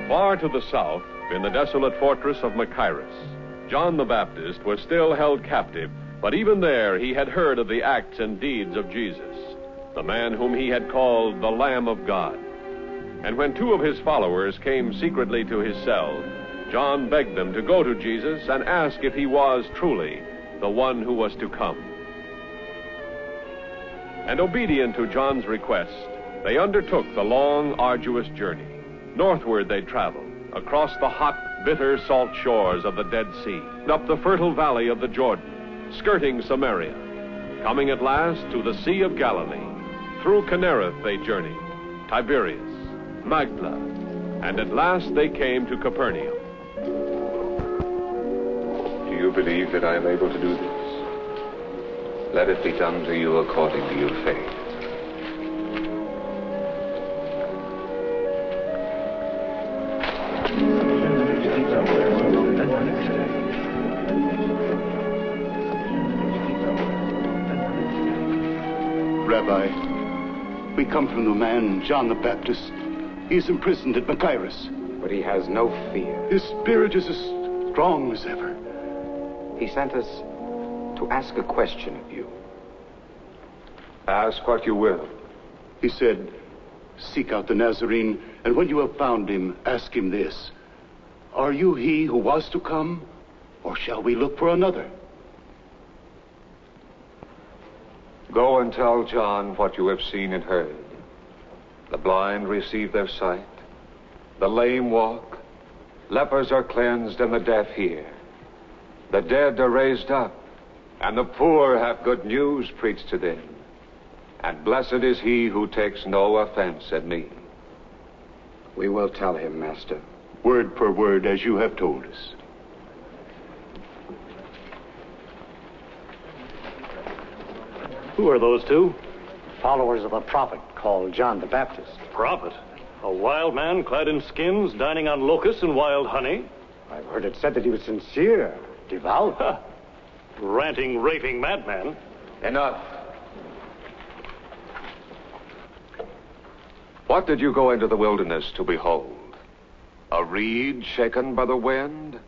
Far to the south, in the desolate fortress of Machaerus, John the Baptist was still held captive, but even there he had heard of the acts and deeds of Jesus, the man whom he had called the Lamb of God. And when two of his followers came secretly to his cell, John begged them to go to Jesus and ask if he was truly the one who was to come. And obedient to John's request, they undertook the long, arduous journey. Northward they traveled, across the hot, bitter, salt shores of the Dead Sea, up the fertile valley of the Jordan, skirting Samaria, coming at last to the Sea of Galilee. Through Kinnereth they journeyed, Tiberias, Magdala, and at last they came to Capernaum. Do you believe that I am able to do this? Let it be done to you according to your faith. Rabbi, we come from the man, John the Baptist. He is imprisoned at Machaerus. But he has no fear. His spirit is as strong as ever. He sent us to ask a question of you. Ask what you will. He said, seek out the Nazarene, and when you have found him, ask him this. Are you he who was to come, or shall we look for another? Go and tell John what you have seen and heard. The blind receive their sight, the lame walk, lepers are cleansed, and the deaf hear. The dead are raised up, and the poor have good news preached to them. And blessed is he who takes no offense at me. We will tell him, Master. Word per word, as you have told us. Who are those two? Followers of a prophet called John the Baptist. Prophet? A wild man clad in skins, dining on locusts and wild honey? I've heard it said that he was sincere, devout. Ranting, raving madman. Enough. What did you go into the wilderness to behold? A reed shaken by the wind?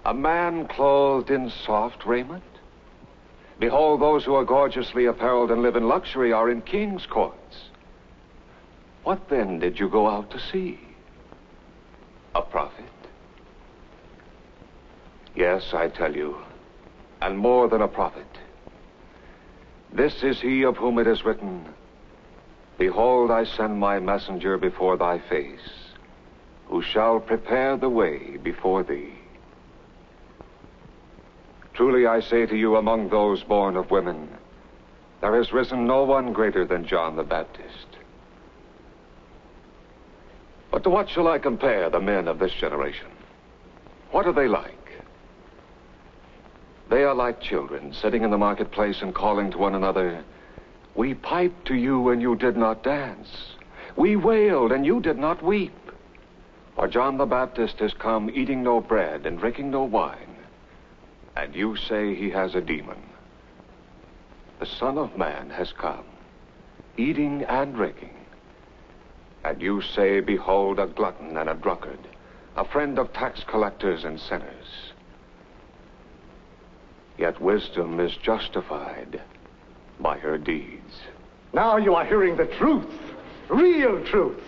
A man clothed in soft raiment? Behold, those who are gorgeously apparelled and live in luxury are in king's courts. What then did you go out to see? A prophet? Yes, I tell you, and more than a prophet. This is he of whom it is written, Behold, I send my messenger before thy face, who shall prepare the way before thee. Truly I say to you, among those born of women, there has risen no one greater than John the Baptist. But to what shall I compare the men of this generation? What are they like? They are like children sitting in the marketplace and calling to one another, We piped to you and you did not dance. We wailed and you did not weep. For John the Baptist has come eating no bread and drinking no wine, and you say he has a demon. The Son of Man has come, eating and drinking, and you say, Behold, a glutton and a drunkard, a friend of tax collectors and sinners. Yet wisdom is justified by her deeds. Now you are hearing the truth, real truth,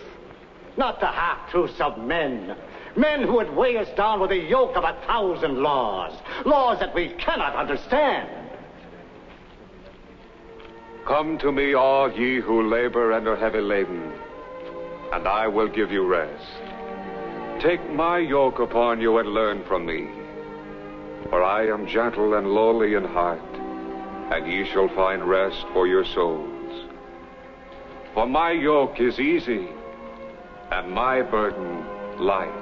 not the half-truths of men. Men who would weigh us down with a yoke of 1,000 laws, laws that we cannot understand. Come to me, all ye who labor and are heavy laden, and I will give you rest. Take my yoke upon you and learn from me, for I am gentle and lowly in heart, and ye shall find rest for your souls. For my yoke is easy, and my burden light.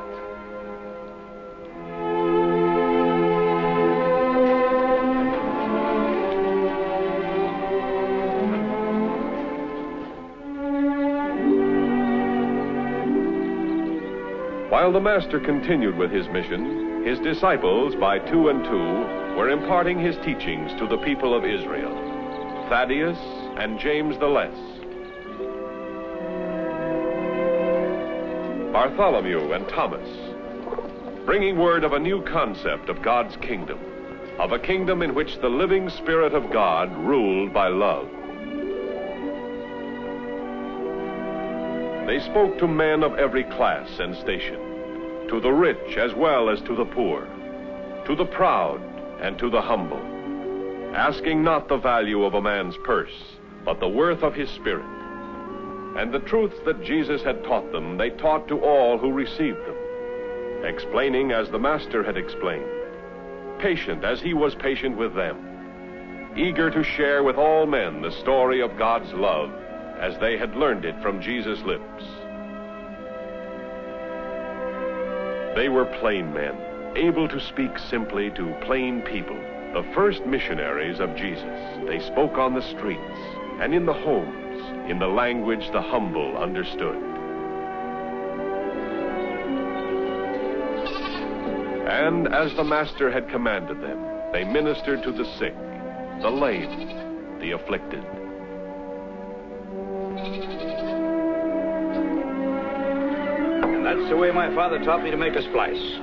While the Master continued with his mission, his disciples, by two and two, were imparting his teachings to the people of Israel. Thaddeus and James the Less. Bartholomew and Thomas, bringing word of a new concept of God's kingdom, of a kingdom in which the living Spirit of God ruled by love. They spoke to men of every class and station, to the rich as well as to the poor, to the proud and to the humble, asking not the value of a man's purse, but the worth of his spirit. And the truths that Jesus had taught them, they taught to all who received them, explaining as the Master had explained, patient as he was patient with them, eager to share with all men the story of God's love as they had learned it from Jesus' lips. They were plain men, able to speak simply to plain people, the first missionaries of Jesus. They spoke on the streets and in the homes, in the language the humble understood. And as the Master had commanded them, they ministered to the sick, the lame, the afflicted. And that's the way my father taught me to make a splice.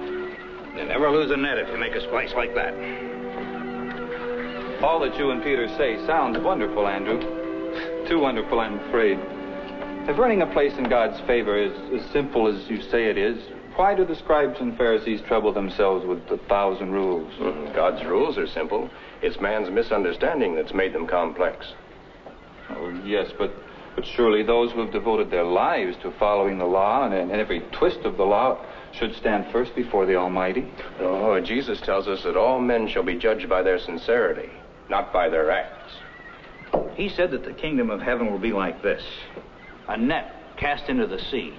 You never lose a net if you make a splice like that. All that you and Peter say sounds wonderful, Andrew. Too wonderful, I'm afraid. If earning a place in God's favor is as simple as you say it is, why do the scribes and Pharisees trouble themselves with 1,000 rules? God's rules are simple. It's man's misunderstanding that's made them complex. Oh, yes, but surely those who have devoted their lives to following the law and every twist of the law should stand first before the Almighty. Oh, Jesus tells us that all men shall be judged by their sincerity, not by their acts. He said that the kingdom of heaven will be like this: a net cast into the sea,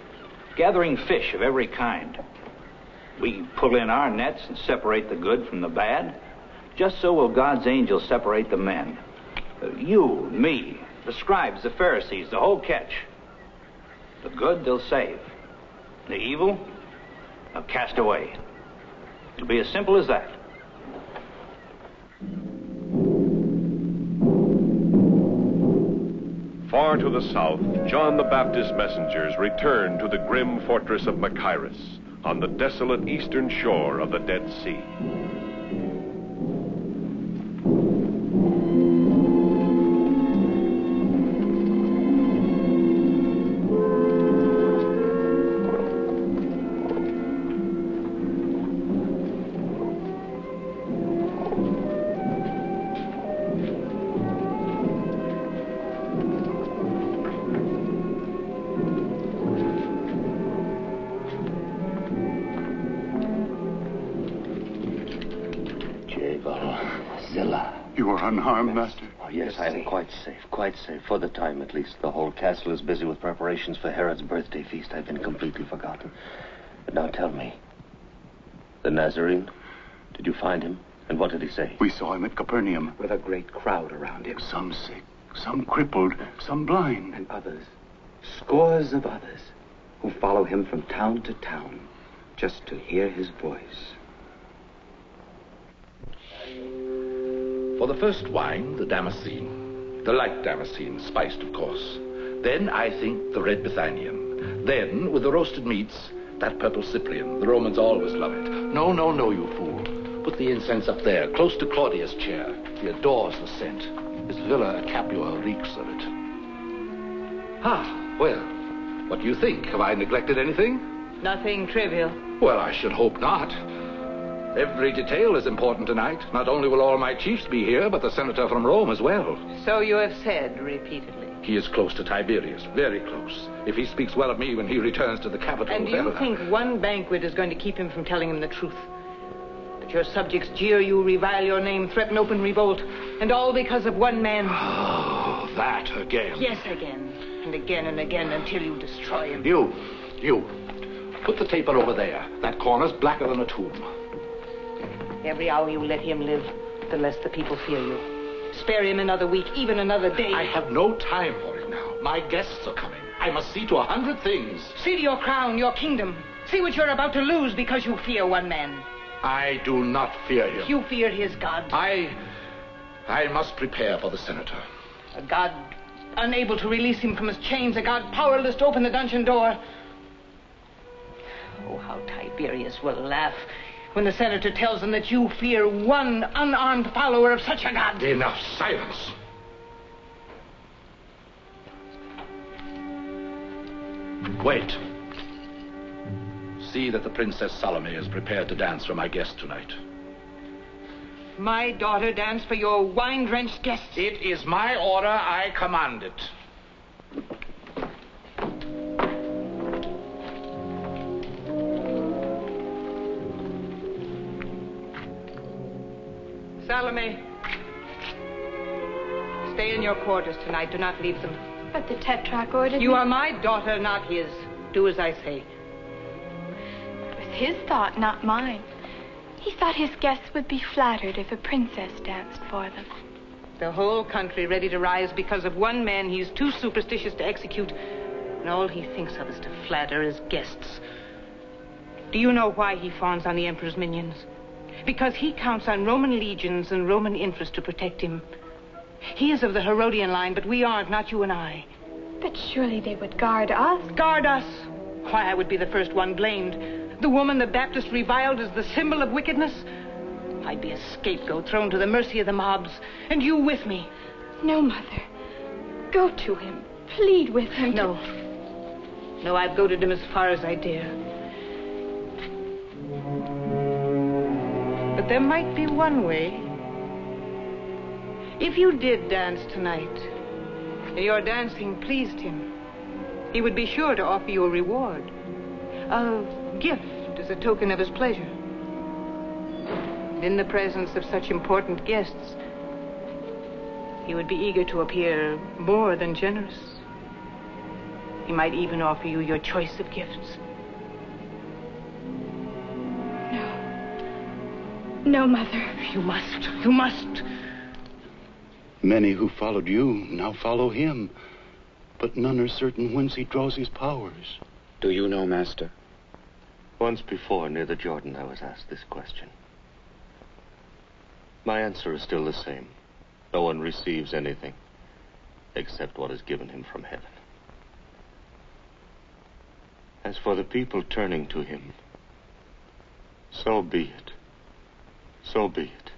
gathering fish of every kind. We pull in our nets and separate the good from the bad. Just so will God's angels separate the men. You, me, the scribes, the Pharisees, the whole catch. The good they'll save. The evil, they'll cast away. It'll be as simple as that. Far to the south, John the Baptist's messengers returned to the grim fortress of Machaerus on the desolate eastern shore of the Dead Sea. You are unharmed, Master? Oh, yes, I am quite safe, for the time at least. The whole castle is busy with preparations for Herod's birthday feast. I've been completely forgotten. But now tell me, the Nazarene, did you find him? And what did he say? We saw him at Capernaum. With a great crowd around him. Some sick, some crippled, some blind. And others, scores of others, who follow him from town to town, just to hear his voice. For the first wine, the Damascene. The light Damascene, spiced, of course. Then, I think, the red Bithynian. Then, with the roasted meats, that purple Cyprian. The Romans always love it. No, you fool. Put the incense up there, close to Claudius' chair. He adores the scent. His villa at Capua reeks of it. Well, what do you think? Have I neglected anything? Nothing trivial. Well, I should hope not. Every detail is important tonight. Not only will all my chiefs be here, but the senator from Rome as well. So you have said repeatedly. He is close to Tiberius, very close. If he speaks well of me when he returns to the capital... And do you think one banquet is going to keep him from telling him the truth? That your subjects jeer you, revile your name, threaten open revolt, and all because of one man? Oh, that again. Yes, again. And again and again until you destroy him. You. Put the taper over there. That corner's blacker than a tomb. Every hour you let him live, the less the people fear you. Spare him another week, even another day. I have no time for it now. My guests are coming. I must see to 100 things. See to your crown, your kingdom. See what you're about to lose because you fear one man. I do not fear him. You fear his God. I must prepare for the senator. A God unable to release him from his chains, a God powerless to open the dungeon door. How Tiberius will laugh when the senator tells him that you fear one unarmed follower of such a god. Enough silence. Wait. See that the Princess Salome is prepared to dance for my guest tonight. My daughter dance for your wine-drenched guests? It is my order. I command it. Salome, stay in your quarters tonight. Do not leave them. But the Tetrarch ordered You are my daughter, not his. Do as I say. It was his thought, not mine. He thought his guests would be flattered if a princess danced for them. The whole country ready to rise because of one man he's too superstitious to execute, and all he thinks of is to flatter his guests. Do you know why he fawns on the Emperor's minions? Because he counts on Roman legions and Roman interest to protect him. He is of the Herodian line, but we aren't, not you and I. But surely they would guard us. Guard us? Why, I would be the first one blamed. The woman the Baptist reviled as the symbol of wickedness. I'd be a scapegoat thrown to the mercy of the mobs, and you with me. No, Mother. Go to him. Plead with him. No. No, I've goaded him as far as I dare. But there might be one way. If you did dance tonight, and your dancing pleased him, he would be sure to offer you a reward. A gift as a token of his pleasure. And in the presence of such important guests, he would be eager to appear more than generous. He might even offer you your choice of gifts. No, Mother. You must. You must. Many who followed you now follow him, but none are certain whence he draws his powers. Do you know, Master? Once before, near the Jordan, I was asked this question. My answer is still the same. No one receives anything except what is given him from heaven. As for the people turning to him, so be it. So be it.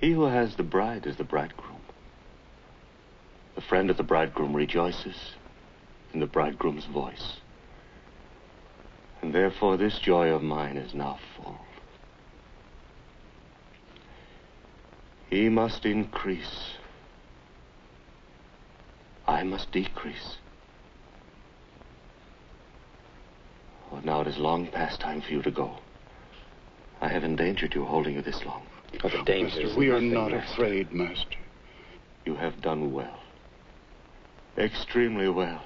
He who has the bride is the bridegroom. The friend of the bridegroom rejoices in the bridegroom's voice. And therefore this joy of mine is now full. He must increase. I must decrease. Oh, now it is long past time for you to go. I have endangered you holding you this long. Oh, the danger Master, we are not afraid, Master. You have done well. Extremely well.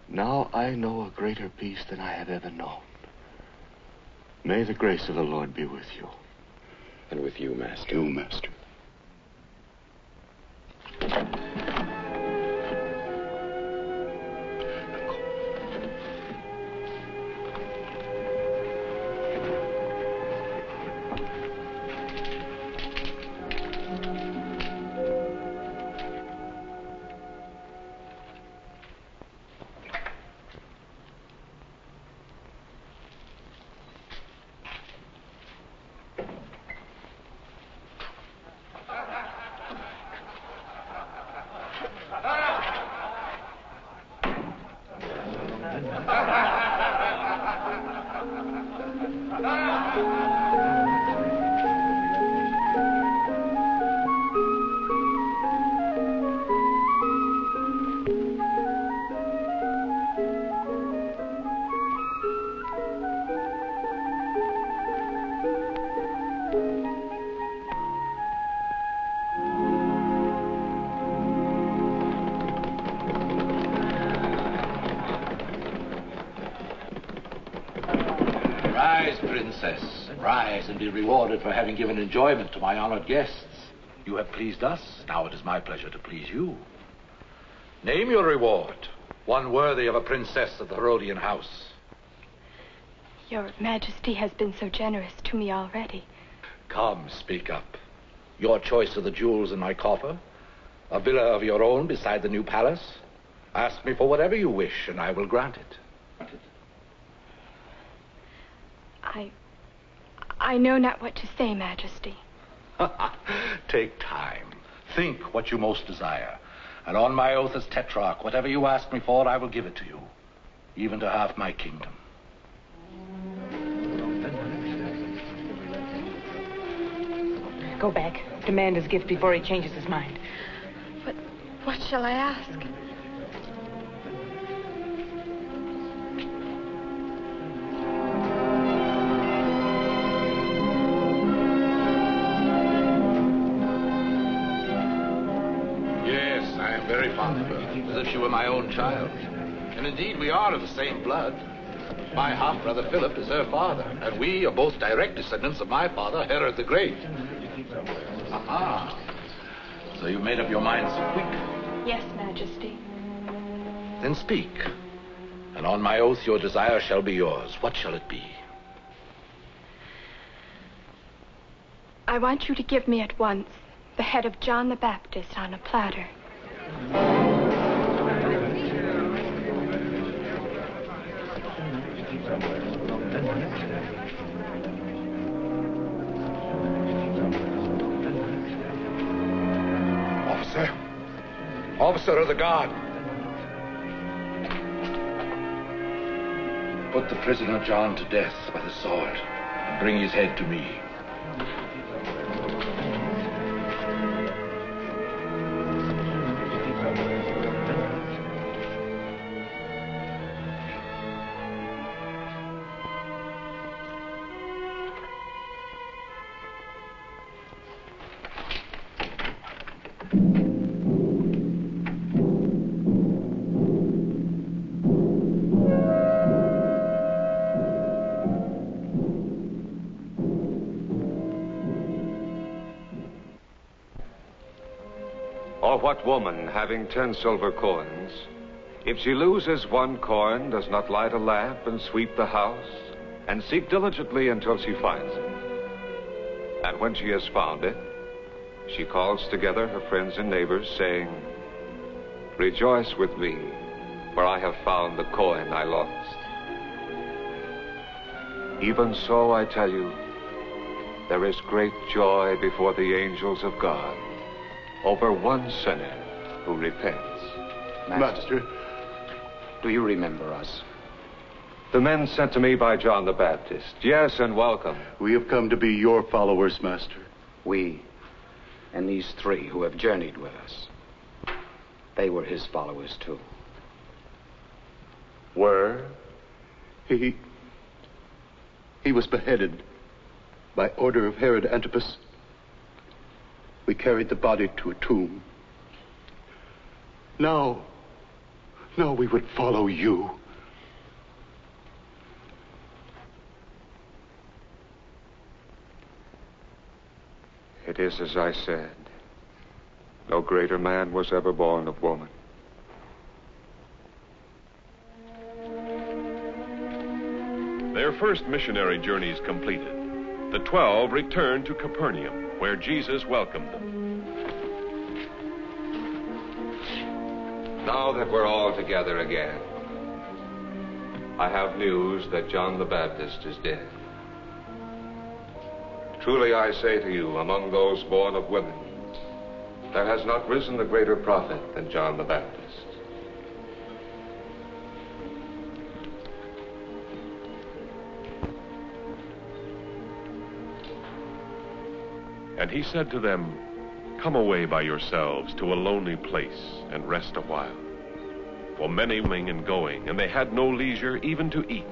Now I know a greater peace than I have ever known. May the grace of the Lord be with you. And with you, Master. You, Master. Princess, rise and be rewarded for having given enjoyment to my honored guests. You have pleased us, now it is my pleasure to please you. Name your reward, one worthy of a princess of the Herodian house. Your Majesty has been so generous to me already. Come, speak up. Your choice of the jewels in my coffer? A villa of your own beside the new palace? Ask me for whatever you wish, and I will grant it. I know not what to say, Majesty. Take time. Think what you most desire. And on my oath as Tetrarch, whatever you ask me for, I will give it to you. Even to half my kingdom. Go back. Demand his gift before he changes his mind. But what shall I ask? Yes, I am very fond of her, as if she were my own child. And indeed, we are of the same blood. My half-brother Philip is her father, and we are both direct descendants of my father, Herod the Great. Aha! So you made up your mind so quick? Yes, Majesty. Then speak. And on my oath, your desire shall be yours. What shall it be? I want you to give me at once the head of John the Baptist on a platter. Officer of the guard. Put the prisoner John to death by the sword and bring his head to me. Or what woman, having 10 silver coins, if she loses 1 coin, does not light a lamp and sweep the house, and seek diligently until she finds it? And when she has found it, she calls together her friends and neighbors, saying, "Rejoice with me, for I have found the coin I lost." Even so, I tell you, there is great joy before the angels of God over one sinner who repents. Master, do you remember us? The men sent to me by John the Baptist. Yes, and welcome. We have come to be your followers, Master. We and these 3 who have journeyed with us, they were his followers too. Were? He was beheaded by order of Herod Antipas. We carried the body to a tomb. Now we would follow you. It is as I said. No greater man was ever born of woman. Their first missionary journeys completed, the 12 returned to Capernaum, where Jesus welcomed them. Now that we're all together again, I have news that John the Baptist is dead. Truly I say to you, among those born of women, there has not risen a greater prophet than John the Baptist. And he said to them, "Come away by yourselves to a lonely place and rest a while." For many coming and going, and they had no leisure even to eat.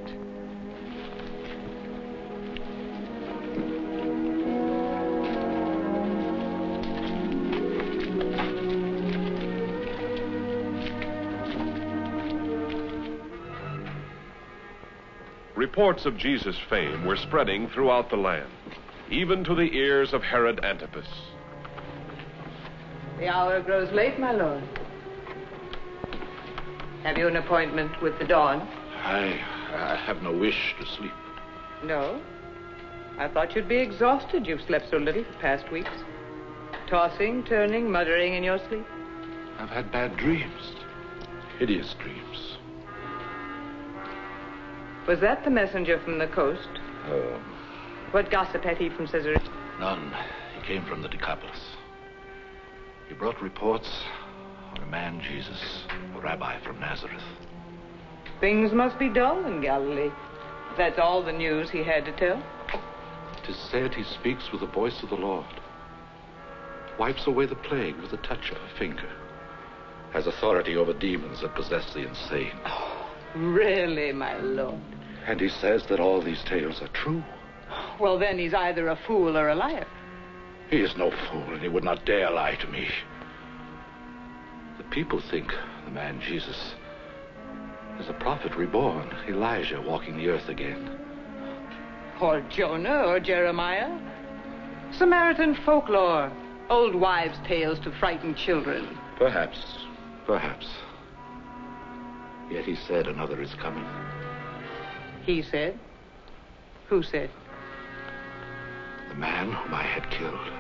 Reports of Jesus' fame were spreading throughout the land, even to the ears of Herod Antipas. The hour grows late, my lord. Have you an appointment with the dawn? I have no wish to sleep. No? I thought you'd be exhausted. You've slept so little for past weeks. Tossing, turning, muttering in your sleep. I've had bad dreams. hideous dreams. Was that the messenger from the coast? Oh. What gossip had he from Caesarea? None. He came from the Decapolis. He brought reports of a man, Jesus, a rabbi from Nazareth. Things must be dull in Galilee. That's all the news he had to tell. 'Tis said he speaks with the voice of the Lord, wipes away the plague with the touch of a finger, has authority over demons that possess the insane. Oh, really, my lord? And he says that all these tales are true. Well, then he's either a fool or a liar. He is no fool, and he would not dare lie to me. The people think the man Jesus is a prophet reborn, Elijah walking the earth again. Or Jonah or Jeremiah. Samaritan folklore. Old wives' tales to frighten children. Perhaps. Yet he said another is coming. He said? Who said? The man whom I had killed.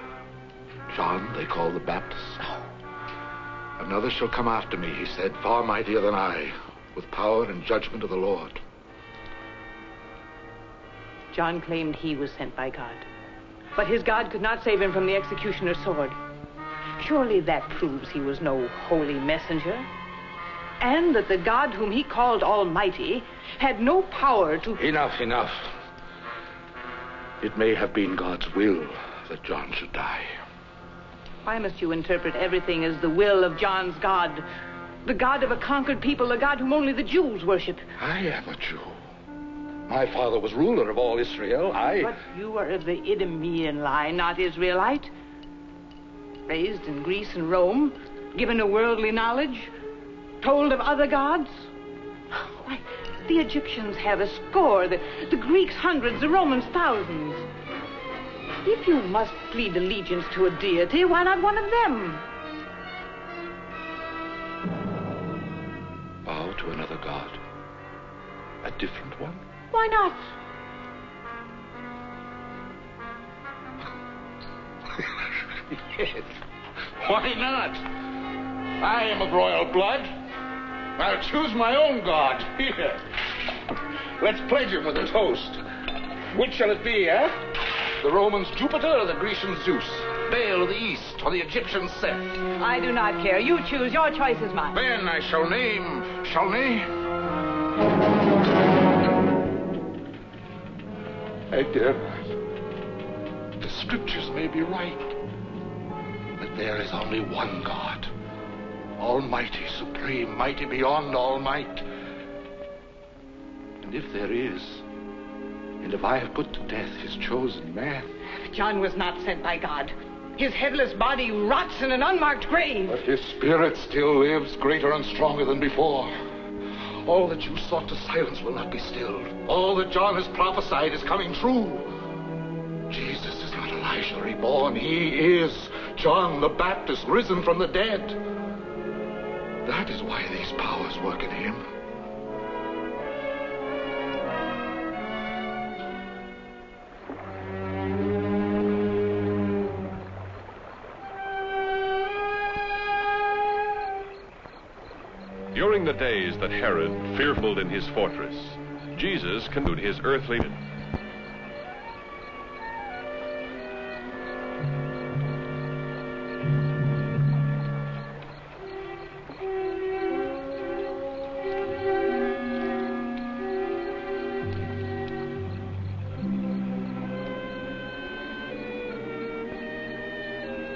John they call the Baptist. Another shall come after me, he said, far mightier than I, with power and judgment of the Lord. John claimed he was sent by God. But his God could not save him from the executioner's sword. Surely that proves he was no holy messenger. And that the God whom he called Almighty had no power to... Enough. It may have been God's will that John should die. Why must you interpret everything as the will of John's God? The God of a conquered people, a God whom only the Jews worship. I am a Jew. My father was ruler of all Israel. But you are of the Idumean line, not Israelite. Raised in Greece and Rome, given a worldly knowledge, told of other gods. Why, the Egyptians have a score, the Greeks hundreds, the Romans thousands. If you must plead allegiance to a deity, why not one of them? Bow to another god. A different one? Why not? Yes. Why not? I am of royal blood. I'll choose my own god. Here. Let's pledge him with a toast. Which shall it be, eh? The Romans' Jupiter or the Grecians' Zeus? Baal of the East or the Egyptians' Seth? I do not care. You choose. Your choice is mine. Then I shall name. I dare not. The scriptures may be right. That there is only one God. Almighty, supreme, mighty beyond all might. And if there is, and if I have put to death his chosen man... John was not sent by God. His headless body rots in an unmarked grave. But his spirit still lives, greater and stronger than before. All that you sought to silence will not be stilled. All that John has prophesied is coming true. Jesus is not Elijah reborn. He is John the Baptist, risen from the dead. That is why these powers work in him. During the days that Herod fearful in his fortress, Jesus continued his earthly mission.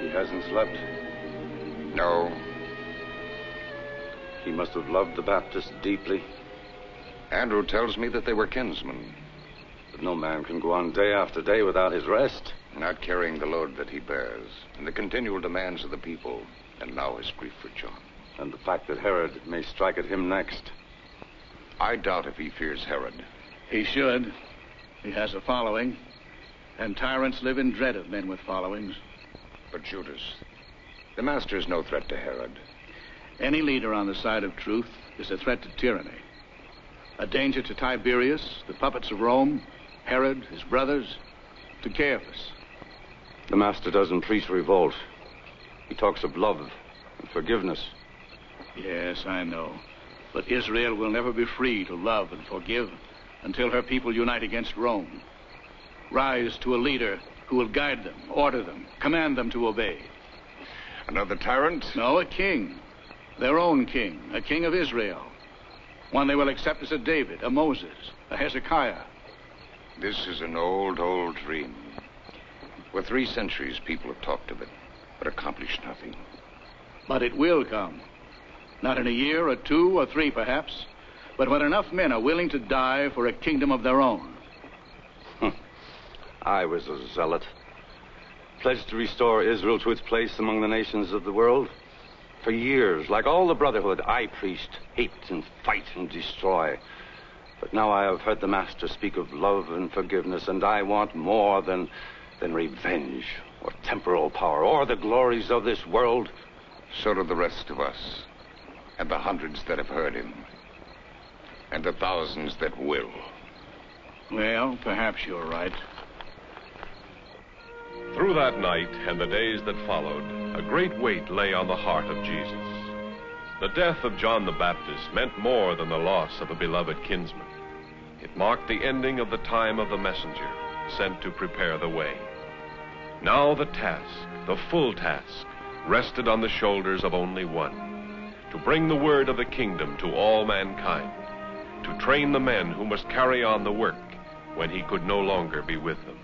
He hasn't slept. No. He must have loved the Baptist deeply. Andrew tells me that they were kinsmen. But no man can go on day after day without his rest. Not carrying the load that he bears, and the continual demands of the people, and now his grief for John. And the fact that Herod may strike at him next. I doubt if he fears Herod. He should. He has a following, and tyrants live in dread of men with followings. But Judas, the master is no threat to Herod. Any leader on the side of truth is a threat to tyranny. A danger to Tiberius, the puppets of Rome, Herod, his brothers, to Caiaphas. The master doesn't preach revolt. He talks of love and forgiveness. Yes, I know. But Israel will never be free to love and forgive until her people unite against Rome. Rise to a leader who will guide them, order them, command them to obey. Another tyrant? No, a king. Their own king, a king of Israel. One they will accept as a David, a Moses, a Hezekiah. This is an old, old dream. For 3 centuries, people have talked of it, but accomplished nothing. But it will come. Not in a year or 2 or 3, perhaps, but when enough men are willing to die for a kingdom of their own. I was a zealot, pledged to restore Israel to its place among the nations of the world. For years, like all the Brotherhood, I preached hate and fight and destroy. But now I have heard the Master speak of love and forgiveness, and I want more than revenge or temporal power or the glories of this world. So do the rest of us, and the hundreds that have heard him, and the thousands that will. Well, perhaps you're right. Through that night and the days that followed, a great weight lay on the heart of Jesus. The death of John the Baptist meant more than the loss of a beloved kinsman. It marked the ending of the time of the messenger sent to prepare the way. Now the task, the full task, rested on the shoulders of only one: to bring the word of the kingdom to all mankind, to train the men who must carry on the work when he could no longer be with them.